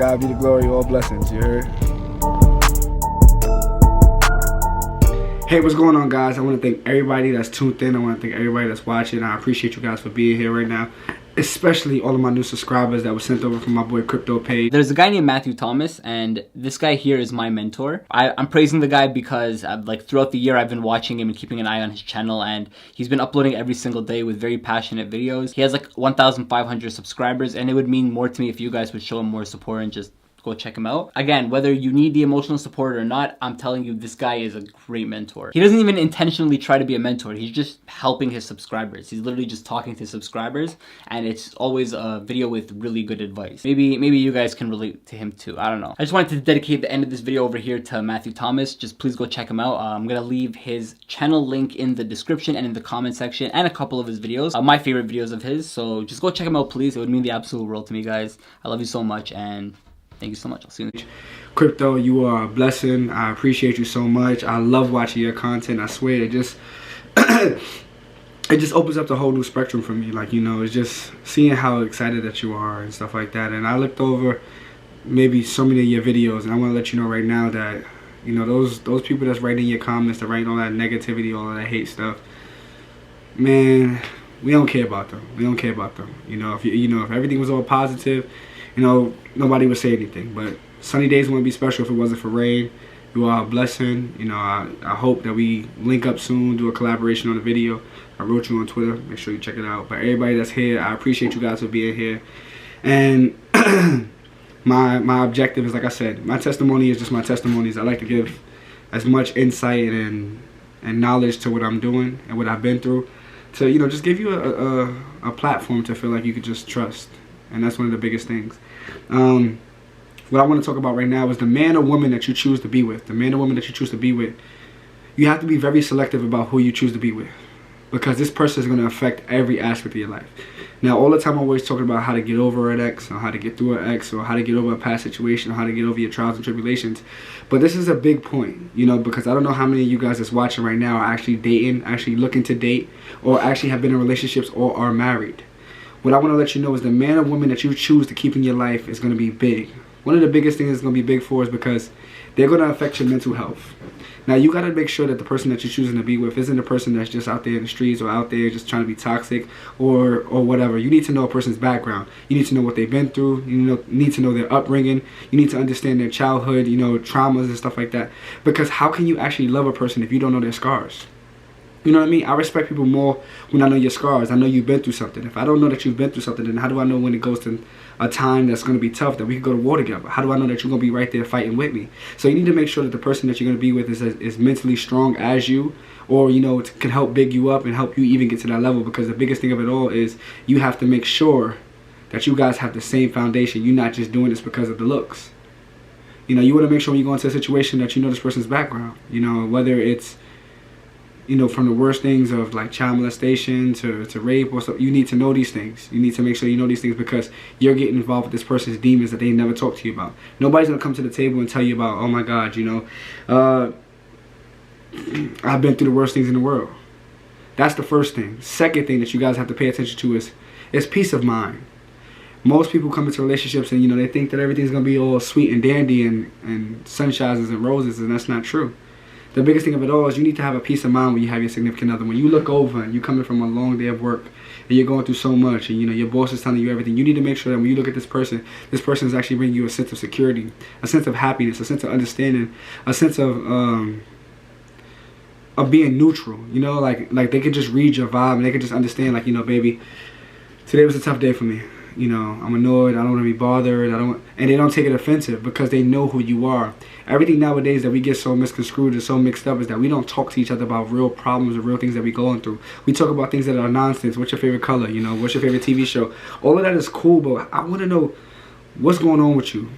God be the glory, all blessings, you heard? Hey, what's going on, guys? I want to thank everybody that's tuned in. I want to thank everybody that's watching. I appreciate you guys for being here right now, especially all of my new subscribers that were sent over from my boy Crypto Page. There's a guy named Matthew Thomas, and this guy here is my mentor. I'm praising the guy because throughout the year I've been watching him and keeping an eye on his channel, and he's been uploading every single day with very passionate videos. He has like 1,500 subscribers, and it would mean more to me if you guys would show him more support and just go check him out. Again, whether you need the emotional support or not, I'm telling you, this guy is a great mentor. He doesn't even intentionally try to be a mentor. He's just helping his subscribers. He's literally just talking to his subscribers, and it's always a video with really good advice. Maybe you guys can relate to him too. I don't know. I just wanted to dedicate the end of this video over here to Matthew Thomas. Just please go check him out. I'm gonna leave his channel link in the description and in the comment section, and a couple of his videos, my favorite videos of his. So just go check him out, please. It would mean the absolute world to me, guys. I love you so much, and thank you so much. I'll see you. Crypto, you are a blessing. I appreciate you so much. I love watching your content. I swear, it just it just opens up the whole new spectrum for me. Like, you know, it's just seeing how excited that you are and stuff like that. And I looked over maybe so many of your videos, and I want to let you know right now that, you know, those people that's writing your comments, that writing all that negativity, all that hate stuff, man, we don't care about them. We don't care about them. You know, if everything was all positive, you know, nobody would say anything. But sunny days wouldn't be special if it wasn't for rain. You are a blessing. You know, I hope that we link up soon, do a collaboration on a video. I wrote you on Twitter. Make sure you check it out. But everybody that's here, I appreciate you guys for being here. And my objective is, like I said, my testimony is just my testimonies. I like to give as much insight and knowledge to what I'm doing and what I've been through, to, you know, just give you a platform to feel like you could just trust. And that's one of the biggest things. What I want to talk about right now is the man or woman that you choose to be with. The man or woman that you choose to be with. You have to be very selective about who you choose to be with, because this person is going to affect every aspect of your life. Now, all the time I'm always talking about how to get over an ex, or how to get through an ex, or how to get over a past situation, or how to get over your trials and tribulations. But this is a big point, you know, because I don't know how many of you guys that's watching right now are actually dating, actually looking to date, or actually have been in relationships or are married. What I want to let you know is the man or woman that you choose to keep in your life is going to be big. One of the biggest things it's going to be big for is because they're going to affect your mental health. Now, you got to make sure that the person that you're choosing to be with isn't a person that's just out there in the streets, or out there just trying to be toxic, or whatever. You need to know a person's background. You need to know what they've been through. You need to know their upbringing. You need to understand their childhood, you know, traumas and stuff like that. Because how can you actually love a person if you don't know their scars? You know what I mean? I respect people more when I know your scars. I know you've been through something. If I don't know that you've been through something, then how do I know when it goes to a time that's going to be tough, that we can go to war together? How do I know that you're going to be right there fighting with me? So you need to make sure that the person that you're going to be with is mentally strong as you, or, you know, can help big you up and help you even get to that level. Because the biggest thing of it all is you have to make sure that you guys have the same foundation. You're not just doing this because of the looks. You know, you want to make sure when you go into a situation that you know this person's background. You know, whether it's, you know, from the worst things of like child molestation to rape or something, you need to know these things. You need to make sure you know these things, because you're getting involved with this person's demons that they never talk to you about. Nobody's going to come to the table and tell you about, oh my God, you know, I've been through the worst things in the world. That's the first thing. Second thing that you guys have to pay attention to is peace of mind. Most people come into relationships and, you know, they think that everything's going to be all sweet and dandy and sunshines and roses, and that's not true. The biggest thing of it all is you need to have a peace of mind when you have your significant other. When you look over and you're coming from a long day of work and you're going through so much, and, you know, your boss is telling you everything, you need to make sure that when you look at this person is actually bringing you a sense of security, a sense of happiness, a sense of understanding, a sense of being neutral. You know, like they can just read your vibe, and they can just understand, like, you know, baby, today was a tough day for me. You know, I'm annoyed, I don't want to be bothered, and they don't take it offensive because they know who you are. Everything nowadays that we get so misconstrued and so mixed up is that we don't talk to each other about real problems or real things that we're going through. We talk about things that are nonsense. What's your favorite color? You know, what's your favorite TV show? All of that is cool, but I want to know what's going on with you.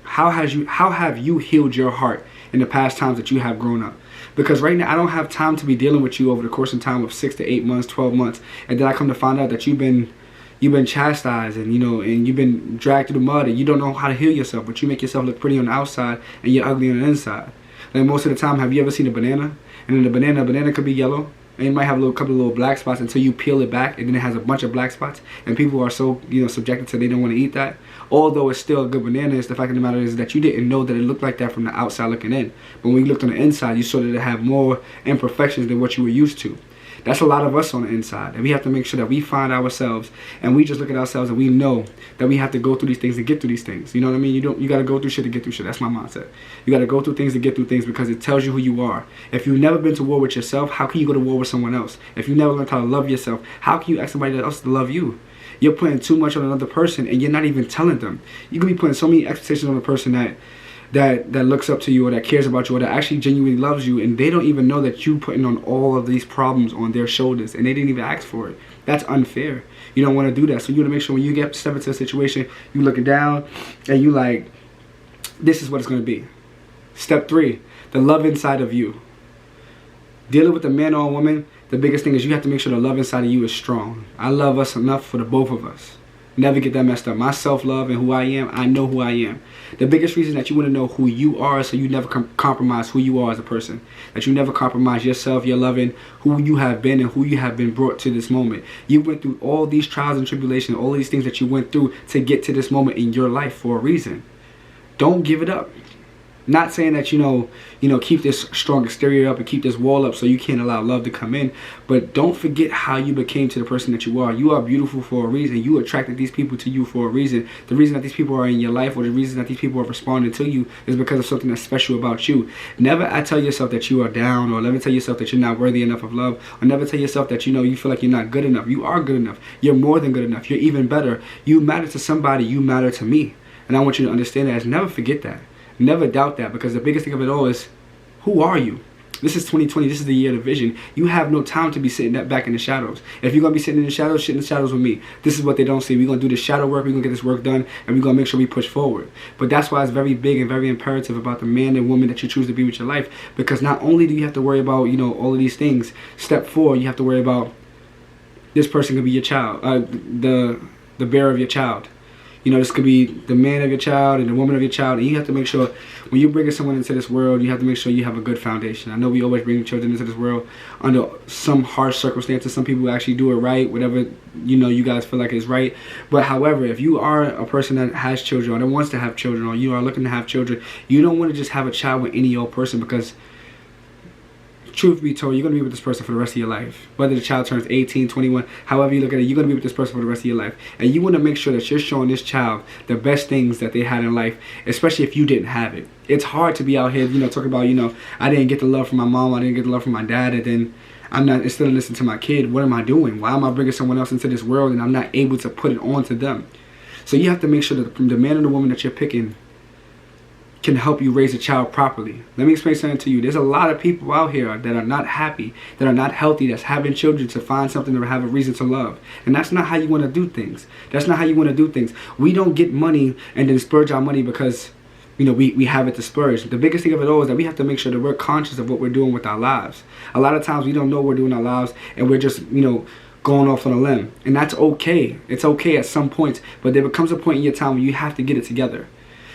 How have you healed your heart in the past times that you have grown up? Because right now I don't have time to be dealing with you over the course of time of 6 to 8 months, 12 months, and then I come to find out that you've been chastised, and, you know, and you've been dragged through the mud, and you don't know how to heal yourself, but you make yourself look pretty on the outside and you're ugly on the inside. Like, most of the time, have you ever seen a banana? And then a banana could be yellow, and you might have a couple of little black spots until you peel it back, and then it has a bunch of black spots, and people are so, you know, subjected to they don't want to eat that. Although it's still a good banana, is the fact of the matter is that you didn't know that it looked like that from the outside looking in. But when you looked on the inside, you saw that it had more imperfections than what you were used to. That's a lot of us on the inside, and we have to make sure that we find ourselves, and we just look at ourselves and we know that we have to go through these things to get through these things. You know what I mean? You got to go through shit to get through shit. That's my mindset. You got to go through things to get through things, because it tells you who you are. If you've never been to war with yourself, how can you go to war with someone else? If you never learned how to love yourself, how can you ask somebody else to love you? You're putting too much on another person, and you're not even telling them. You can be putting so many expectations on a person that looks up to you, or that cares about you, or that actually genuinely loves you, and they don't even know that you putting on all of these problems on their shoulders, and they didn't even ask for it. That's unfair. You don't want to do that. So you want to make sure when you step into a situation, you looking down and you like, this is what it's going to be. Step 3, the love inside of you. Dealing with a man or a woman, the biggest thing is you have to make sure the love inside of you is strong. I love us enough for the both of us. Never get that messed up. My self-love and who I am, I know who I am. The biggest reason that you want to know who you are, so you never compromise who you are as a person. That you never compromise yourself, your loving, who you have been, and who you have been brought to this moment. You went through all these trials and tribulations, all these things that you went through to get to this moment in your life for a reason. Don't give it up. Not saying that, you know, keep this strong exterior up and keep this wall up so you can't allow love to come in. But don't forget how you became to the person that you are. You are beautiful for a reason. You attracted these people to you for a reason. The reason that these people are in your life, or the reason that these people are responding to you, is because of something that's special about you. Never tell yourself that you are down, or never tell yourself that you're not worthy enough of love, or never tell yourself that, you feel like you're not good enough. You are good enough. You're more than good enough. You're even better. You matter to somebody. You matter to me. And I want you to understand that. Never forget that. Never doubt that, because the biggest thing of it all is, who are you? This is 2020. This is the year of the vision. You have no time to be sitting back in the shadows. If you're going to be sitting in the shadows, sit in the shadows with me. This is what they don't see. We're going to do the shadow work. We're going to get this work done, and we're going to make sure we push forward. But that's why it's very big and very imperative about the man and woman that you choose to be with your life, because not only do you have to worry about, all of these things, step 4, you have to worry about this person could be your child, the bearer of your child. This could be the man of your child and the woman of your child. And you have to make sure when you're bringing someone into this world, you have to make sure you have a good foundation. I know we always bring children into this world under some harsh circumstances. Some people actually do it right, whatever, you guys feel like is right. But however, if you are a person that has children, or that wants to have children, or you are looking to have children, you don't want to just have a child with any old person, because truth be told, you're going to be with this person for the rest of your life. Whether the child turns 18, 21, however you look at it, you're going to be with this person for the rest of your life. And you want to make sure that you're showing this child the best things that they had in life, especially if you didn't have it. It's hard to be out here, talking about, I didn't get the love from my mom, I didn't get the love from my dad, and then I'm not instead of listening to my kid. What am I doing? Why am I bringing someone else into this world and I'm not able to put it on to them? So you have to make sure that the man and the woman that you're picking can help you raise a child properly. Let me explain something to you. There's a lot of people out here that are not happy, that are not healthy, that's having children to find something to have a reason to love. And that's not how you want to do things. That's not how you want to do things. We don't get money and then splurge our money because, we have it to splurge. The biggest thing of it all is that we have to make sure that we're conscious of what we're doing with our lives. A lot of times we don't know what we're doing in our lives, and we're just, going off on a limb. And that's okay. It's okay at some points, but there becomes a point in your time where you have to get it together.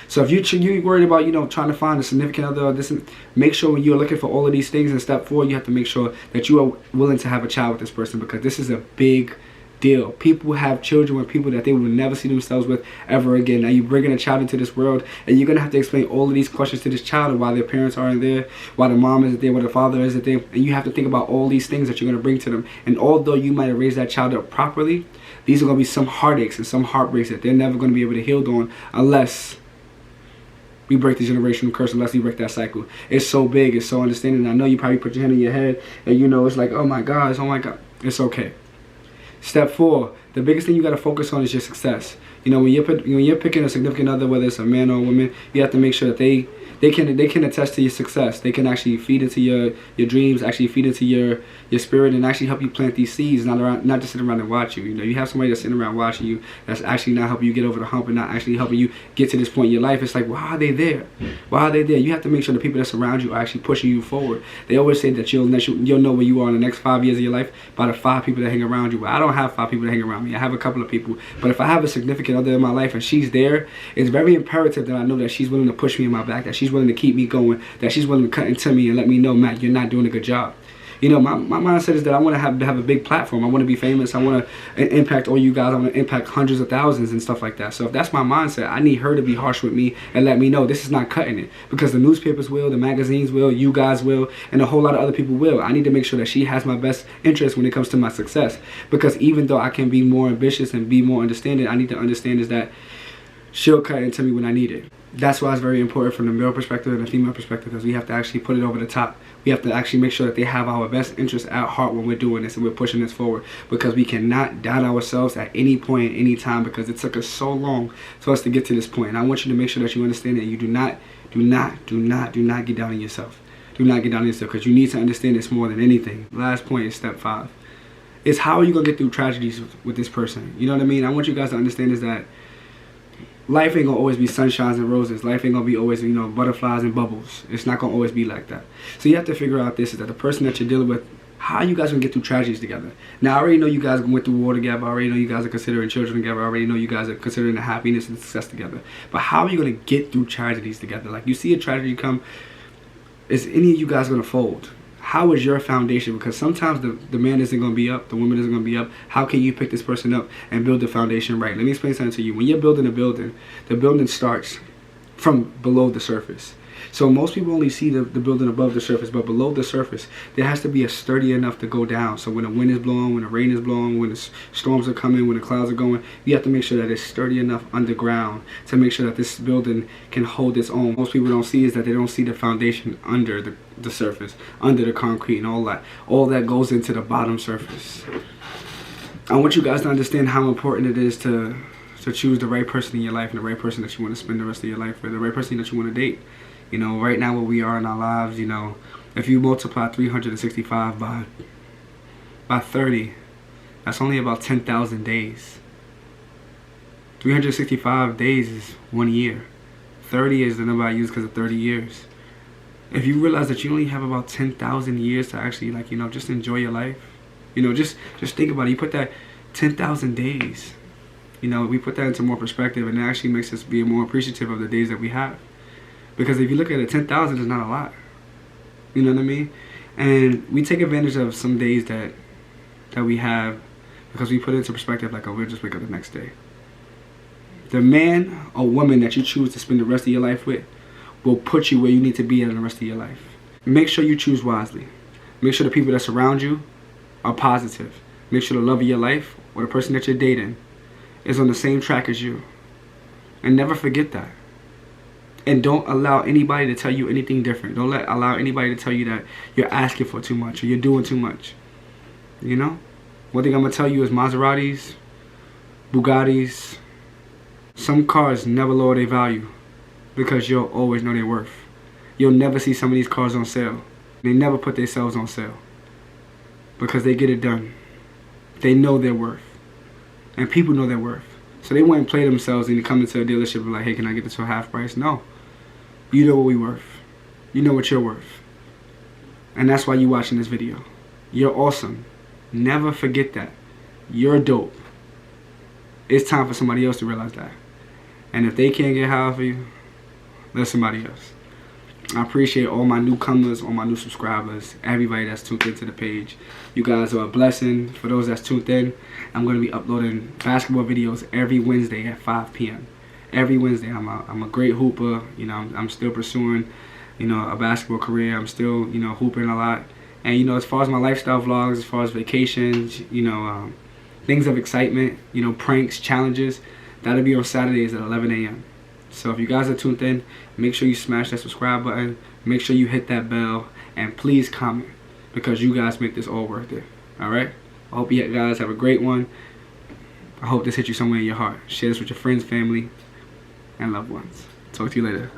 So if you're worried about, trying to find a significant other, or this, make sure when you're looking for all of these things in step 4, you have to make sure that you are willing to have a child with this person, because this is a big deal. People have children with people that they will never see themselves with ever again. Now you're bringing a child into this world, and you're going to have to explain all of these questions to this child, why their parents aren't there, why the mom isn't there, why the father isn't there. And you have to think about all these things that you're going to bring to them. And although you might have raised that child up properly, these are going to be some heartaches and some heartbreaks that they're never going to be able to heal on unless we break the generational curse, unless we break that cycle. It's so big, it's so understanding. I know you probably put your hand in your head and it's like, oh my God. It's okay. Step 4, the biggest thing you got to focus on is your success. When you're picking a significant other, whether it's a man or a woman, you have to make sure that they can attest to your success. They can actually feed into your dreams, actually feed into your spirit, and actually help you plant these seeds, not just sit around and watch you. You have somebody that's sitting around watching you that's actually not helping you get over the hump and not actually helping you get to this point in your life. It's like, why are they there? Why are they there? You have to make sure the people that surround you are actually pushing you forward. They always say that you'll know where you are in the next 5 years of your life by the 5 people that hang around you. Well, I don't have 5 people that hang around me. I have a couple of people. But if I have a significant other in my life and she's there, it's very imperative that I know that she's willing to push me in my back, that she's willing to keep me going, that she's willing to cut into me and let me know, Matt, you're not doing a good job. You know, my mindset is that I want to have a big platform. I want to be famous. I want to impact all you guys. I want to impact hundreds of thousands and stuff like that. So if that's my mindset, I need her to be harsh with me and let me know this is not cutting it, because the newspapers will, the magazines will, you guys will, and a whole lot of other people will. I need to make sure that she has my best interest when it comes to my success, because even though I can be more ambitious and be more understanding, I need to understand is that she'll cut into me when I need it. That's why it's very important from the male perspective and the female perspective, because we have to actually put it over the top. We have to actually make sure that they have our best interests at heart when we're doing this and we're pushing this forward, because we cannot doubt ourselves at any point, any time, because it took us so long for us to get to this point. And I want you to make sure that you understand that you do not get down on yourself. Do not get down on yourself, because you need to understand this more than anything. Last point is step 5. It's how are you going to get through tragedies with this person? You know what I mean? I want you guys to understand is that life ain't gonna always be sunshines and roses. Life ain't gonna be always, you know, butterflies and bubbles. It's not gonna always be like that. So you have to figure out this, is that the person that you're dealing with, how are you guys gonna get through tragedies together? Now, I already know you guys went through war together. I already know you guys are considering children together. I already know you guys are considering the happiness and success together. But how are you gonna get through tragedies together? Like, you see a tragedy come, is any of you guys gonna fold? How is your foundation? Because sometimes the man isn't going to be up, the woman isn't going to be up. How can you pick this person up and build the foundation right? Let me explain something to you. When you're building a building, the building starts from below the surface. So most people only see the building above the surface, but below the surface, there has to be a sturdy enough to go down. So when the wind is blowing, when the rain is blowing, when the storms are coming, when the clouds are going, you have to make sure that it's sturdy enough underground to make sure that this building can hold its own. Most people don't see is that they don't see the foundation under the surface, under the concrete and all that. All that goes into the bottom surface. I want you guys to understand how important it is to choose the right person in your life and the right person that you want to spend the rest of your life with, the right person that you want to date. You know, right now where we are in our lives, you know, if you multiply 365 by 30, that's only about 10,000 days. 365 days is 1 year. 30 is the number I use because of 30 years. If you realize that you only have about 10,000 years to actually, like, you know, just enjoy your life. You know, just think about it. You put that 10,000 days, you know, we put that into more perspective, and it actually makes us be more appreciative of the days that we have. Because if you look at it, 10,000 is not a lot. You know what I mean? And we take advantage of some days that we have because we put it into perspective, like, oh, we'll just wake up the next day. The man or woman that you choose to spend the rest of your life with will put you where you need to be in the rest of your life. Make sure you choose wisely. Make sure the people that surround you are positive. Make sure the love of your life or the person that you're dating is on the same track as you. And never forget that. And don't allow anybody to tell you anything different. Don't allow anybody to tell you that you're asking for too much or you're doing too much. You know? One thing I'm going to tell you is Maseratis, Bugattis, some cars never lower their value because you'll always know their worth. You'll never see some of these cars on sale. They never put themselves on sale because they get it done. They know their worth. And people know their worth. So they wouldn't play themselves and come into a dealership and be like, hey, can I get this for half price? No. You know what we're worth. You know what you're worth. And that's why you're watching this video. You're awesome. Never forget that. You're dope. It's time for somebody else to realize that. And if they can't get high for you, let somebody else. I appreciate all my newcomers, all my new subscribers, everybody that's tuned into the page. You guys are a blessing. For those that's tuned in, I'm going to be uploading basketball videos every Wednesday at 5 p.m. Every Wednesday. I'm a great hooper. You know, I'm still pursuing, you know, a basketball career. I'm still, you know, hooping a lot. And, you know, as far as my lifestyle vlogs, as far as vacations, you know, things of excitement, you know, pranks, challenges, that'll be on Saturdays at 11 a.m. So if you guys are tuned in, make sure you smash that subscribe button. Make sure you hit that bell. And please comment, because you guys make this all worth it. Alright? I hope you guys have a great one. I hope this hit you somewhere in your heart. Share this with your friends, family, and loved ones. Talk to you later.